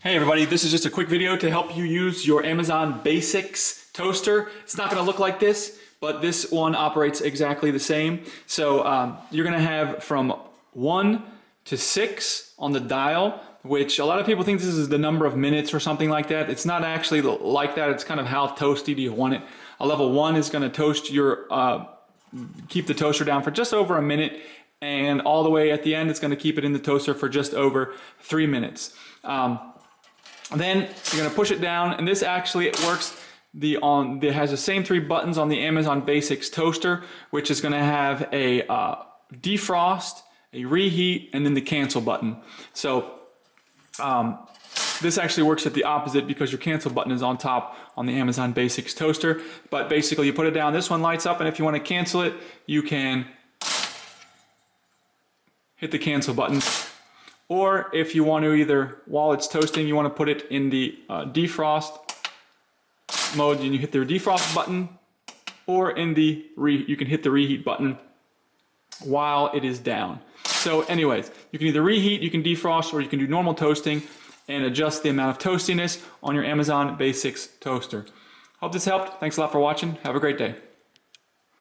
Hey everybody, this is just a quick video to help you use your Amazon Basics toaster. It's not going to look like this, but this one operates exactly the same. So you're going to have from 1 to 6 on the dial, which a lot of people think this is the number of minutes or something like that. It's not actually like that. It's kind of how toasty do you want it. A level 1 is going to toast your, keep the toaster down for just over a minute, and all the way at the end it's going to keep it in the toaster for just over 3 minutes. Then you're going to push it down, and this actually works. It has the same 3 buttons on the Amazon Basics toaster, which is going to have a defrost, a reheat, and then the cancel button. So this actually works at the opposite because your cancel button is on top on the Amazon Basics toaster. But basically you put it down, this one lights up, and if you want to cancel it, you can hit the cancel button. Or if you want to either, while it's toasting, you want to put it in the defrost mode, and you hit the defrost button, or in the you can hit the reheat button while it is down. So anyways, you can either reheat, you can defrost, or you can do normal toasting and adjust the amount of toastiness on your Amazon Basics toaster. Hope this helped. Thanks a lot for watching. Have a great day.